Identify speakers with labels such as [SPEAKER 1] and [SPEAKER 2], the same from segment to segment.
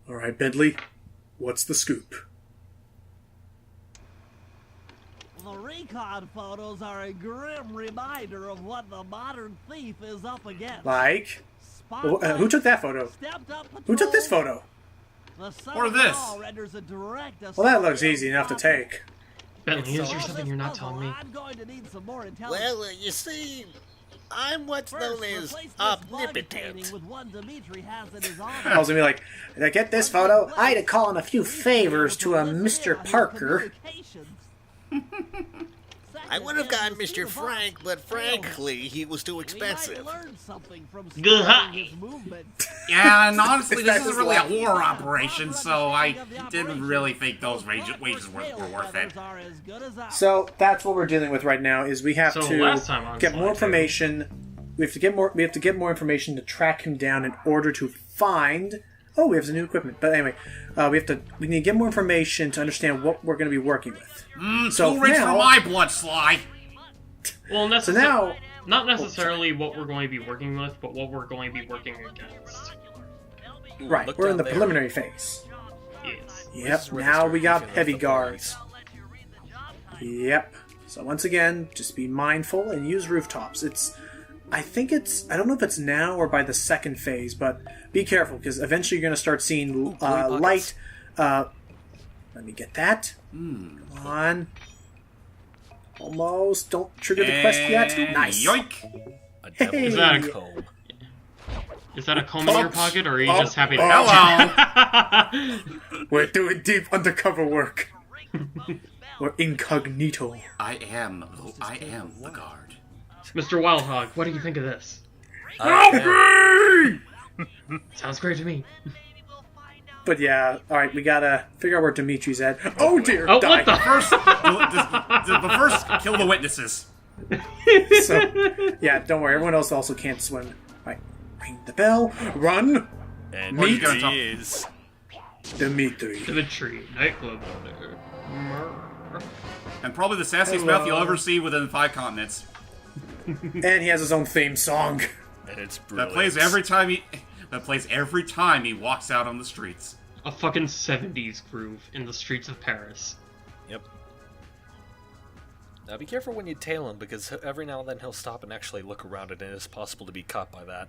[SPEAKER 1] All right, Bentley, what's the scoop?
[SPEAKER 2] The recon photos are a grim reminder of what the modern thief is up against.
[SPEAKER 1] Like? Who took that photo? Who took this photo?
[SPEAKER 3] Or this?
[SPEAKER 1] Well, that looks easy enough to take.
[SPEAKER 4] Bentley, is there something you're not telling me?
[SPEAKER 5] Well, you see, I'm what's known as omnipotent.
[SPEAKER 1] I was gonna be like, to get this photo, I had to call in a few favors to a Mr. Parker.
[SPEAKER 5] I would have gotten Mr. Frank, but frankly, he was too expensive.
[SPEAKER 3] Yeah, and honestly, this isn't really a war operation, so I didn't really think those wages were worth it.
[SPEAKER 1] So that's what we're dealing with right now. Is we have to get more information. We have to get more information to track him down in order to find. Oh, we have some new equipment. But anyway, we need to get more information to understand what we're going to be working with.
[SPEAKER 3] So too rich for my blood, Sly.
[SPEAKER 4] Well,
[SPEAKER 1] now,
[SPEAKER 4] not necessarily what we're going to be working with, but what we're going to be working against.
[SPEAKER 1] Right, we're in the preliminary phase.
[SPEAKER 4] Yes.
[SPEAKER 1] Yep, now we got heavy guards. Yep. So once again, just be mindful and use rooftops. I don't know if it's now or by the second phase, but be careful, because eventually you're going to start seeing light. Let me get that. Come on. Almost. Don't trigger the quest yet. Nice.
[SPEAKER 3] Yoink.
[SPEAKER 1] Hey.
[SPEAKER 4] Is that a comb? Is that a comb in your pocket, or are you just happy to
[SPEAKER 3] Hello.
[SPEAKER 1] We're doing deep undercover work. We're incognito.
[SPEAKER 3] I am the guard.
[SPEAKER 4] Mr. Wildhog, what do you think of this? Sounds great to me.
[SPEAKER 1] But yeah, alright, we gotta figure out where Dimitri's at. Oh dear!
[SPEAKER 4] Oh,
[SPEAKER 1] die.
[SPEAKER 4] what the?
[SPEAKER 3] The first kill the witnesses.
[SPEAKER 1] So, yeah, don't worry, everyone else also can't swim. Alright, ring the bell, run!
[SPEAKER 5] And
[SPEAKER 1] Meet
[SPEAKER 5] he is
[SPEAKER 1] Dimitri.
[SPEAKER 4] Dimitri, nightclub owner.
[SPEAKER 3] And probably the sassiest mouth you'll ever see within 5 continents.
[SPEAKER 1] And he has his own theme song.
[SPEAKER 5] and it's
[SPEAKER 3] That
[SPEAKER 5] brilliant.
[SPEAKER 3] plays every time he walks out on the streets.
[SPEAKER 4] A fucking 70s groove in the streets of Paris.
[SPEAKER 6] Yep. Now be careful when you tail him, because every now and then he'll stop and actually look around, and it is possible to be caught by that.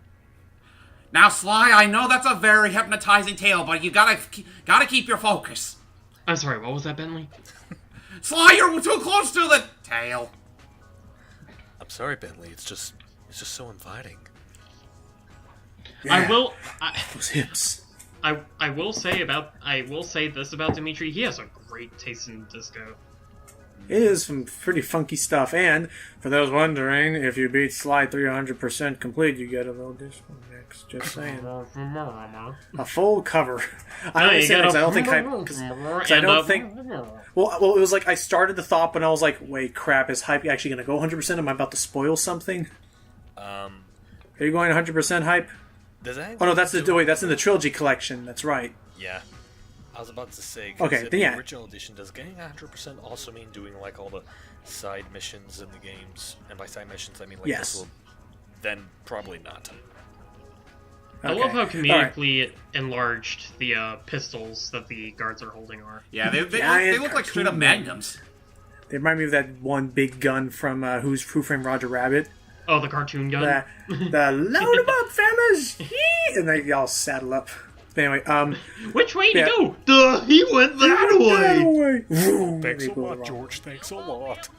[SPEAKER 3] Now, Sly, I know that's a very hypnotizing tale, but you gotta keep your focus.
[SPEAKER 4] I'm sorry, what was that, Bentley?
[SPEAKER 3] Sly, you're too close to the tail.
[SPEAKER 6] I'm sorry, Bentley. It's just so inviting.
[SPEAKER 1] Yeah.
[SPEAKER 4] Those hips. I will say this about Dimitri. He has a great taste in disco.
[SPEAKER 1] It is some pretty funky stuff, and for those wondering, if you beat Sly 300% complete, you get a little disco mix. Just saying. A full cover. I don't think. Well, it was like I started the thought, but I was like, wait, crap, is Hype actually going to go 100%? Am I about to spoil something? Are you going 100% Hype?
[SPEAKER 6] Does that?
[SPEAKER 1] Oh no, that's in the trilogy collection. That's right.
[SPEAKER 6] Yeah. I was about to say,
[SPEAKER 1] okay, then yeah.
[SPEAKER 6] The original edition, does getting 100% also mean doing like all the side missions in the games? And by side missions, I mean like
[SPEAKER 1] yes.
[SPEAKER 6] this will, then probably not.
[SPEAKER 4] I love how comedically enlarged the pistols that the guards are holding are.
[SPEAKER 3] Yeah, they look like straight up magnums.
[SPEAKER 1] They remind me of that one big gun from Who Framed Roger Rabbit.
[SPEAKER 4] Oh, the cartoon gun?
[SPEAKER 1] The load 'em up, fellas! And they all saddle up. Anyway,
[SPEAKER 4] which way to go? Duh, he went that way!
[SPEAKER 6] Thanks a lot, George. Thanks a lot.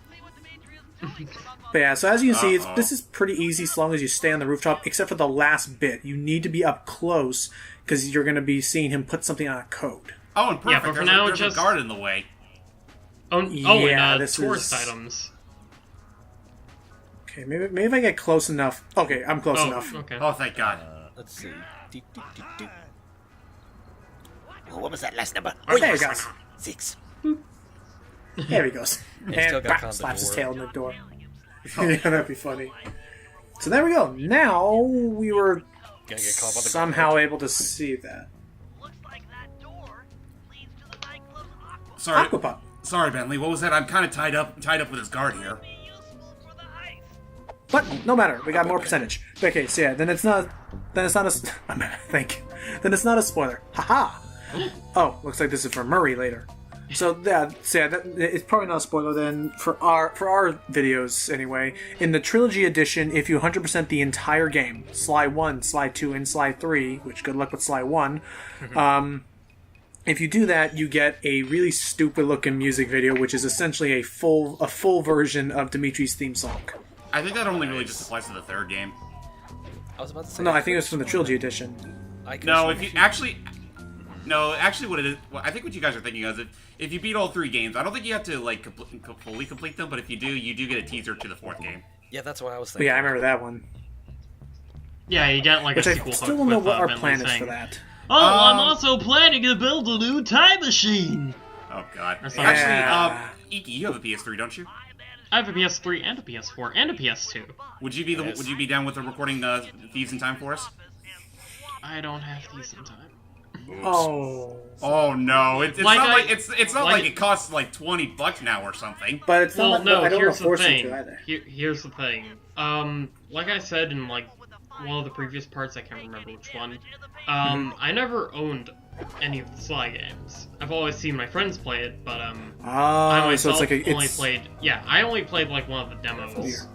[SPEAKER 1] But yeah, so as you can see, this is pretty easy as long as you stay on the rooftop, except for the last bit. You need to be up close, because you're going to be seeing him put something on a code.
[SPEAKER 3] Oh, and perfect.
[SPEAKER 4] Yeah, but for now,
[SPEAKER 3] there's a guard in the way.
[SPEAKER 4] Tourist items.
[SPEAKER 1] Okay, maybe if I get close enough. Okay, I'm close enough.
[SPEAKER 4] Okay.
[SPEAKER 3] Oh, thank God.
[SPEAKER 6] Let's see.
[SPEAKER 5] Oh, what was that last number?
[SPEAKER 1] Oh, there he goes.
[SPEAKER 5] 6.
[SPEAKER 1] There he goes. And
[SPEAKER 6] bam,
[SPEAKER 1] slaps his tail in the door. Yeah, that'd be funny. So there we go. Now we were somehow able to see that.
[SPEAKER 3] Sorry, Bentley. What was that? I'm kind of tied up with his guard here.
[SPEAKER 1] But no matter, we got more percentage. Okay, so yeah, then it's not a spoiler. Haha. Oh, looks like this is for Murray later. So yeah, it's probably not a spoiler then for our videos anyway. In the trilogy edition, if you 100% the entire game, Sly 1, Sly 2, and Sly 3, which good luck with Sly 1, if you do that, you get a really stupid looking music video, which is essentially a full version of Dimitri's theme song.
[SPEAKER 3] I think that only really just applies to the third game.
[SPEAKER 6] I was about to say.
[SPEAKER 1] No, I think it was from the trilogy edition.
[SPEAKER 3] No, if you actually... No, actually, what it is, I think what you guys are thinking is if you beat all 3 games, I don't think you have to like fully complete them, but if you do, you do get a teaser to the 4th game.
[SPEAKER 6] Yeah, that's what I was
[SPEAKER 1] But
[SPEAKER 6] thinking.
[SPEAKER 1] yeah, I remember that one.
[SPEAKER 4] Yeah, you get like
[SPEAKER 1] Which
[SPEAKER 4] a
[SPEAKER 1] I
[SPEAKER 4] sequel
[SPEAKER 1] still
[SPEAKER 4] hook
[SPEAKER 1] don't know
[SPEAKER 4] with,
[SPEAKER 1] what our
[SPEAKER 4] Bentley
[SPEAKER 1] plan is
[SPEAKER 4] saying,
[SPEAKER 1] for that.
[SPEAKER 2] Oh, I'm also planning to build a new time machine.
[SPEAKER 3] Oh god.
[SPEAKER 4] Or something.
[SPEAKER 3] Actually, Iki, you have a PS3, don't you?
[SPEAKER 4] I have a PS3 and a PS4 and a PS2.
[SPEAKER 3] Would you be down with recording Thieves in time for us?
[SPEAKER 4] I don't have these in time.
[SPEAKER 1] Oh.
[SPEAKER 3] Oh no! It's
[SPEAKER 4] Like
[SPEAKER 3] not
[SPEAKER 4] I-
[SPEAKER 3] like it's not
[SPEAKER 4] like-
[SPEAKER 3] like it costs like $20 now or something.
[SPEAKER 1] But it's
[SPEAKER 4] Well,
[SPEAKER 1] not.
[SPEAKER 4] no,
[SPEAKER 1] I don't want
[SPEAKER 4] here's
[SPEAKER 1] to
[SPEAKER 4] the
[SPEAKER 1] force you
[SPEAKER 4] thing.
[SPEAKER 1] to either.
[SPEAKER 4] Here's the thing. Like I said in like one of the previous parts, I can't remember which one. I never owned any of the Sly games. I've always seen my friends play it, but I
[SPEAKER 1] Oh, so
[SPEAKER 4] myself
[SPEAKER 1] it's like
[SPEAKER 4] only played. Yeah, I only played like one of the demos.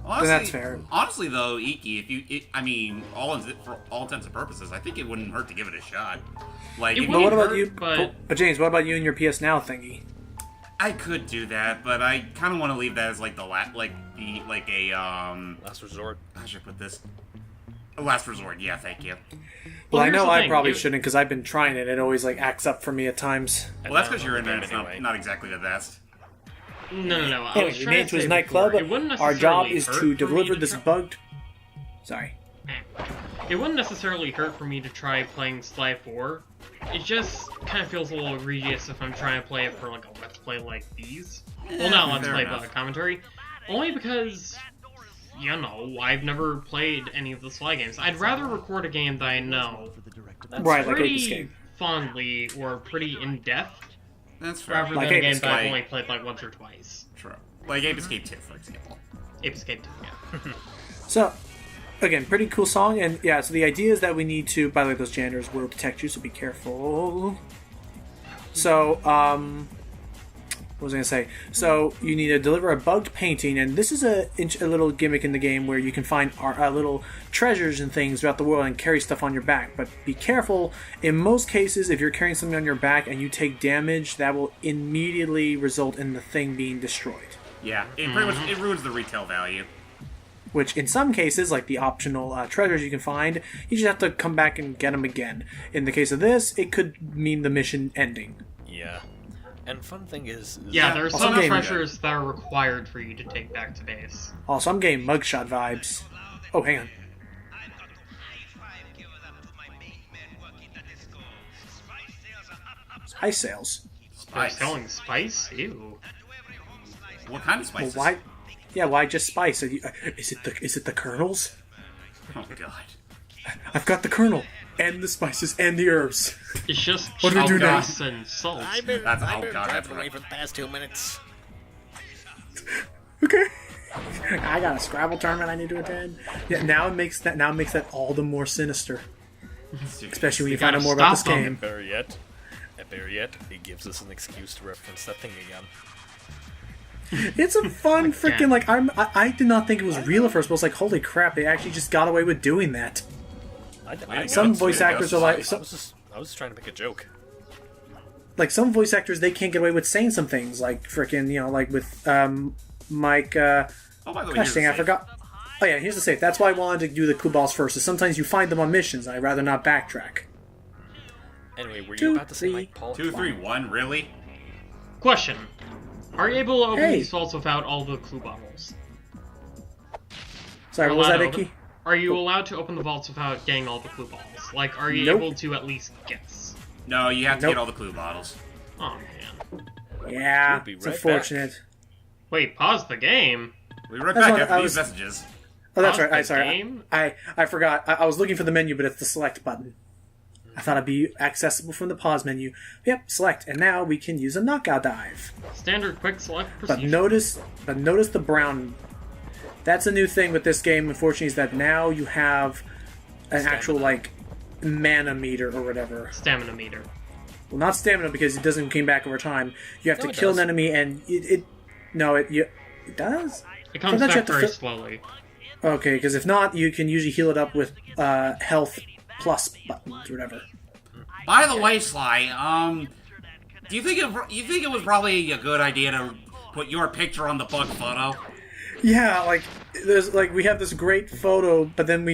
[SPEAKER 3] Honestly,
[SPEAKER 1] that's fair.
[SPEAKER 3] Honestly, though, Iki, for all intents and purposes, I think it wouldn't hurt to give it a shot. Like,
[SPEAKER 4] It
[SPEAKER 3] if
[SPEAKER 1] But what about
[SPEAKER 4] hurt,
[SPEAKER 1] you?
[SPEAKER 4] but-
[SPEAKER 1] James, what about you and your PS Now thingy?
[SPEAKER 3] I could do that, but I kind of want to leave that as like
[SPEAKER 6] Last resort.
[SPEAKER 3] how should I put this? A last resort. Yeah, thank you.
[SPEAKER 1] Well, I
[SPEAKER 4] here's
[SPEAKER 1] know
[SPEAKER 4] the
[SPEAKER 1] I
[SPEAKER 4] thing,
[SPEAKER 1] probably
[SPEAKER 4] you-
[SPEAKER 1] shouldn't because I've been trying it. It always like acts up for me at times.
[SPEAKER 3] Well, that's because
[SPEAKER 6] now
[SPEAKER 3] you're in there.
[SPEAKER 6] game
[SPEAKER 3] And it's
[SPEAKER 6] anyway.
[SPEAKER 3] not exactly the best.
[SPEAKER 4] No. I
[SPEAKER 1] Anyway,
[SPEAKER 4] was
[SPEAKER 1] we
[SPEAKER 4] trying
[SPEAKER 1] made it
[SPEAKER 4] to
[SPEAKER 1] to his
[SPEAKER 4] say
[SPEAKER 1] nightclub.
[SPEAKER 4] before, it wouldn't
[SPEAKER 1] Our job
[SPEAKER 4] necessarily
[SPEAKER 1] is
[SPEAKER 4] hurt
[SPEAKER 1] to
[SPEAKER 4] for me
[SPEAKER 1] deliver
[SPEAKER 4] to
[SPEAKER 1] this
[SPEAKER 4] try-
[SPEAKER 1] bugged. Sorry.
[SPEAKER 4] It wouldn't necessarily hurt for me to try playing Sly 4. It just kind of feels a little egregious if I'm trying to play it for like a Let's Play like these. Well, not Let's
[SPEAKER 3] fair
[SPEAKER 4] Play,
[SPEAKER 3] enough.
[SPEAKER 4] but a commentary. Only because, you know, I've never played any of the Sly games. I'd rather record a game that I know
[SPEAKER 1] Right, like Apis
[SPEAKER 4] pretty
[SPEAKER 1] game.
[SPEAKER 4] fondly or pretty in-depth,
[SPEAKER 3] That's fair.
[SPEAKER 4] rather
[SPEAKER 1] Like
[SPEAKER 4] than a
[SPEAKER 1] Apis
[SPEAKER 4] game that I've
[SPEAKER 3] Escape.
[SPEAKER 4] only played like once or twice.
[SPEAKER 3] True. Like Ape Escape 2, for example.
[SPEAKER 4] Ape Escape 2, yeah.
[SPEAKER 1] So, again, pretty cool song, and yeah. So the idea is that we need to. By the way, those janitors will detect you, so be careful. So, what was I gonna say? So you need to deliver a bugged painting, and this is a little gimmick in the game where you can find little treasures and things throughout the world and carry stuff on your back. But be careful. In most cases, if you're carrying something on your back and you take damage, that will immediately result in the thing being destroyed.
[SPEAKER 3] Yeah, it pretty much it ruins the retail value.
[SPEAKER 1] Which, in some cases, like the optional treasures you can find, you just have to come back and get them again. In the case of this, it could mean the mission ending.
[SPEAKER 6] Yeah. And fun thing is
[SPEAKER 4] Yeah, there are
[SPEAKER 1] Also
[SPEAKER 4] some
[SPEAKER 1] game-
[SPEAKER 4] treasures that are required for you to take back to base.
[SPEAKER 1] Also, I'm getting mugshot vibes. Oh, hang on. Spice sales.
[SPEAKER 4] They're
[SPEAKER 3] Spice.
[SPEAKER 4] selling spice? Ew.
[SPEAKER 3] What kind of
[SPEAKER 1] Well,
[SPEAKER 3] spices?
[SPEAKER 1] why? Yeah, why just spice? Is it the kernels?
[SPEAKER 3] Oh god.
[SPEAKER 1] I've got the kernel and the spices and the herbs.
[SPEAKER 4] It's just
[SPEAKER 1] What do we do now?
[SPEAKER 4] chocolates and salt.
[SPEAKER 5] I've been
[SPEAKER 3] That's- oh,
[SPEAKER 5] driving
[SPEAKER 3] God, that's
[SPEAKER 5] away
[SPEAKER 3] right.
[SPEAKER 5] for the past 2 minutes.
[SPEAKER 1] Okay. I got a Scrabble tournament I need to attend. Yeah, now it makes that all the more sinister, especially when you find out
[SPEAKER 4] gotta
[SPEAKER 1] more about this
[SPEAKER 4] stop 'em.
[SPEAKER 1] game.
[SPEAKER 6] better yet, it gives us an excuse to reference that thing again.
[SPEAKER 1] It's a fun freaking like I did not think it was real at first, but I was like, holy crap, they actually just got away with doing that. Some voice actors are like
[SPEAKER 6] I was just trying to make a joke.
[SPEAKER 1] like some voice actors they can't get away with saying some things like freaking like with Mike.
[SPEAKER 3] Oh, by the way,
[SPEAKER 1] Gosh
[SPEAKER 3] here's
[SPEAKER 1] dang,
[SPEAKER 3] the
[SPEAKER 1] I
[SPEAKER 3] safe.
[SPEAKER 1] forgot. Oh yeah, here's the safe. That's why I wanted to do the clue balls first. Is sometimes you find them on missions. I'd rather not backtrack.
[SPEAKER 6] Anyway, were you
[SPEAKER 1] 2,
[SPEAKER 6] about to say
[SPEAKER 1] 3.
[SPEAKER 6] Mike Paul?
[SPEAKER 3] 2, 3, 1, really?
[SPEAKER 4] Question. Are you able to open
[SPEAKER 1] Hey.
[SPEAKER 4] these vaults without all the clue bottles?
[SPEAKER 1] Sorry, what was that,
[SPEAKER 4] Allowed to
[SPEAKER 1] Icky?
[SPEAKER 4] open- Are you allowed to open the vaults without getting all the clue bottles? Like, are you
[SPEAKER 1] Nope.
[SPEAKER 4] able to at least guess?
[SPEAKER 3] No, you have to
[SPEAKER 1] Nope.
[SPEAKER 3] get all the clue bottles.
[SPEAKER 4] Oh, man.
[SPEAKER 1] Yeah,
[SPEAKER 6] We'll be
[SPEAKER 1] it's
[SPEAKER 6] right
[SPEAKER 1] unfortunate.
[SPEAKER 4] Wait, pause the game?
[SPEAKER 3] We'll be right
[SPEAKER 1] That's
[SPEAKER 3] back
[SPEAKER 1] what
[SPEAKER 3] after
[SPEAKER 1] I
[SPEAKER 3] these
[SPEAKER 1] was-
[SPEAKER 3] messages.
[SPEAKER 1] Oh, that's
[SPEAKER 4] Pause
[SPEAKER 1] right.
[SPEAKER 4] the
[SPEAKER 1] I sorry.
[SPEAKER 4] game?
[SPEAKER 1] I forgot. I was looking for the menu, but it's the select button. I thought it'd be accessible from the pause menu. Yep, select, and now we can use a knockout dive.
[SPEAKER 4] Standard quick select
[SPEAKER 1] But
[SPEAKER 4] procedure.
[SPEAKER 1] notice the brown. That's a new thing with this game. Unfortunately, is that now you have an actual like mana meter or whatever.
[SPEAKER 4] Stamina meter.
[SPEAKER 1] Well, not stamina because it doesn't come back over time. You have to kill an enemy and it does?
[SPEAKER 4] It comes back very slowly.
[SPEAKER 1] Okay, because if not, you can usually heal it up with health plus buttons or whatever.
[SPEAKER 3] By the way, Sly, do you think it was probably a good idea to put your picture on the bug photo?
[SPEAKER 1] Yeah, we have this great photo, but then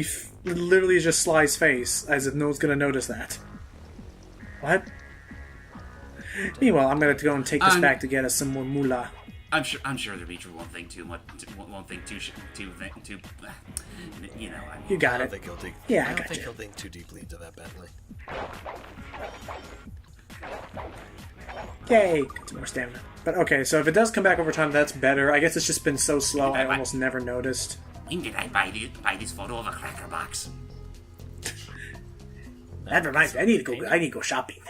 [SPEAKER 1] literally just Sly's face, as if no one's gonna notice that. What? Meanwhile, I'm gonna go and take this back to get us some more moolah.
[SPEAKER 3] I'm sure the Beacher won't think too much. Won't think too. You know.
[SPEAKER 1] You got it.
[SPEAKER 6] I don't think he'll dig.
[SPEAKER 1] Yeah,
[SPEAKER 6] I don't think he'll think too deeply into that, Bentley.
[SPEAKER 1] Yay! Got some more stamina. But okay, so if it does come back over time, that's better. I guess it's just been so slow, I almost never noticed.
[SPEAKER 3] When did I buy this photo of a cracker box?
[SPEAKER 1] That reminds me, I need to go shopping.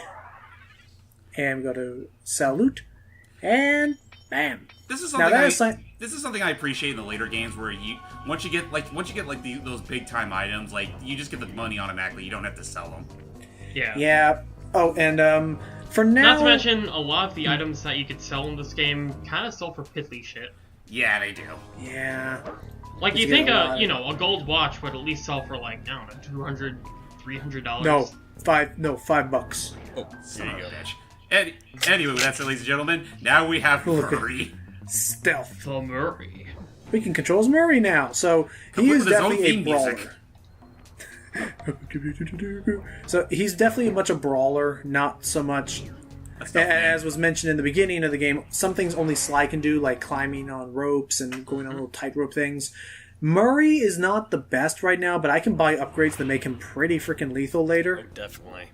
[SPEAKER 1] And we go to sell loot, and bam.
[SPEAKER 3] This is something I appreciate in the later games where once you get those big time items, like you just get the money automatically. You don't have to sell them.
[SPEAKER 4] Yeah.
[SPEAKER 1] Yeah. Oh, and for now.
[SPEAKER 4] Not to mention, a lot of the items that you could sell in this game kind of sell for pithy shit.
[SPEAKER 3] Yeah, they do.
[SPEAKER 1] Yeah.
[SPEAKER 4] Like you think a gold watch would at least sell for like I don't know $200, $300.
[SPEAKER 1] No, $5.
[SPEAKER 6] Oh,
[SPEAKER 3] There you go, bitch. Anyway, that's it, ladies and gentlemen. Now we have Murray.
[SPEAKER 1] Stealth.
[SPEAKER 4] The Murray.
[SPEAKER 1] We can control as Murray now, so he is definitely a brawler. So he's definitely much a brawler, not so much. As was mentioned in the beginning of the game, some things only Sly can do, like climbing on ropes and going on little tightrope things. Murray is not the best right now, but I can buy upgrades that make him pretty freaking lethal later.
[SPEAKER 6] Oh, definitely.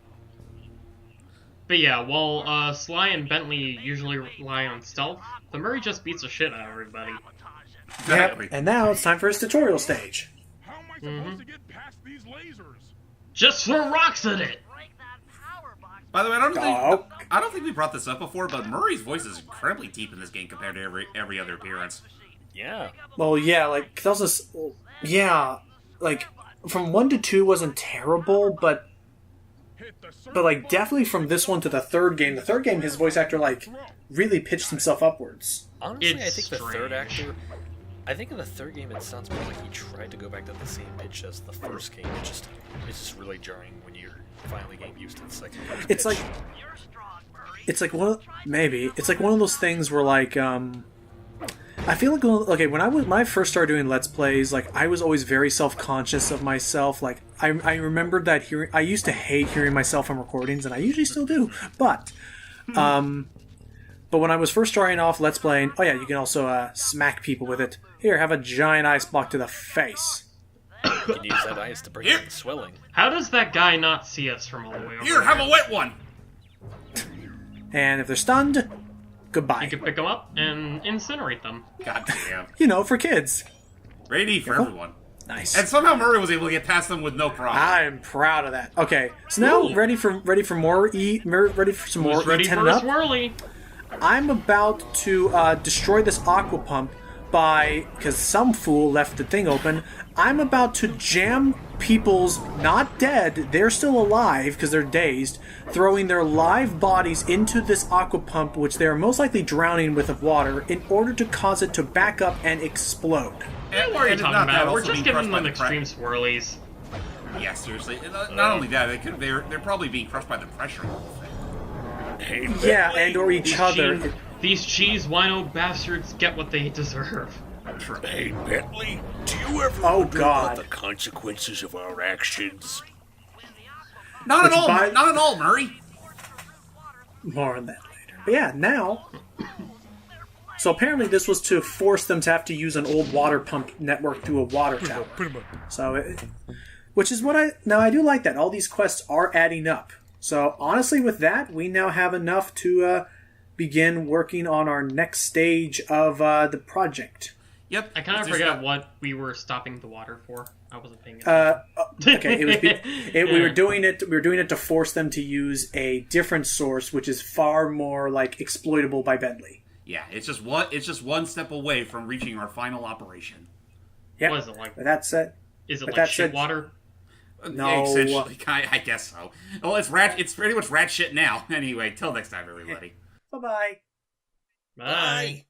[SPEAKER 4] But yeah, while Sly and Bentley usually rely on stealth, the Murray just beats the shit out of everybody.
[SPEAKER 3] Exactly.
[SPEAKER 1] Yep. And now it's time for his tutorial stage.
[SPEAKER 7] How am I supposed to get past these lasers?
[SPEAKER 4] Just throw rocks at it!
[SPEAKER 3] By the way, I don't think we brought this up before, but Murray's voice is incredibly deep in this game compared to every other appearance.
[SPEAKER 6] Yeah.
[SPEAKER 1] Well, yeah, like that was like from 1 to 2 wasn't terrible, but like definitely from this one to the third game, his voice actor like really pitched himself upwards.
[SPEAKER 6] Honestly, I think the third actor. I think in the third game it sounds more like he tried to go back to the same pitch as the first game. It's just really jarring when you're finally getting used to the second pitch.
[SPEAKER 1] It's like one of those things where like I feel like when I first started doing Let's Plays, like I was always very self-conscious of myself. Like I remembered that I used to hate hearing myself on recordings, and I usually still do. But when I was first starting off Let's Playing, oh yeah, you can also smack people with it. Here, have a giant ice block to the face.
[SPEAKER 6] You can use that ice to bring down the swelling.
[SPEAKER 4] How does that guy not see us from all the way over
[SPEAKER 3] Here, have a wet one!
[SPEAKER 1] And if they're stunned, goodbye.
[SPEAKER 4] You can pick them up and incinerate them.
[SPEAKER 3] God damn.
[SPEAKER 1] You know, for kids.
[SPEAKER 3] Ready for everyone.
[SPEAKER 1] Nice.
[SPEAKER 3] And somehow Murray was able to get past them with no problem.
[SPEAKER 1] I'm proud of that. Okay, so now ready for some more
[SPEAKER 4] Ready for a swirly?
[SPEAKER 1] I'm about to destroy this aqua pump because some fool left the thing open. I'm about to jam people's not dead, they're still alive because they're dazed, throwing their live bodies into this aqua pump, which they are most likely drowning with water, in order to cause it to back up and explode.
[SPEAKER 4] What are you talking about? We're just giving them extreme swirlies.
[SPEAKER 3] Yeah, seriously. Not only that, they're probably being crushed by the pressure of the whole thing.
[SPEAKER 1] Yeah, and or each other.
[SPEAKER 4] These cheese wino bastards get what they deserve.
[SPEAKER 5] Hey, Bentley, do you ever
[SPEAKER 1] wonder
[SPEAKER 5] about the consequences of our actions?
[SPEAKER 3] Not at all, Murray.
[SPEAKER 1] More on that later. But yeah, now. So apparently this was to force them to have to use an old water pump network through a water tower. So, which is what I do like that. All these quests are adding up. So honestly, with that, we now have enough to begin working on our next stage of the project.
[SPEAKER 3] Yep.
[SPEAKER 4] I kind of forgot what we were stopping the water for. I wasn't paying attention.
[SPEAKER 1] Okay, we were doing it. We were doing it to force them to use a different source, which is far more like exploitable by Bentley.
[SPEAKER 3] Yeah, it's just one step away from reaching our final operation.
[SPEAKER 1] Yeah.
[SPEAKER 4] What is it like?
[SPEAKER 1] But that said,
[SPEAKER 4] is it like shit water?
[SPEAKER 1] No.
[SPEAKER 3] Essentially, I guess so. Well, it's rat. It's pretty much rat shit now. Anyway, till next time, everybody.
[SPEAKER 1] Bye-bye.
[SPEAKER 4] Bye.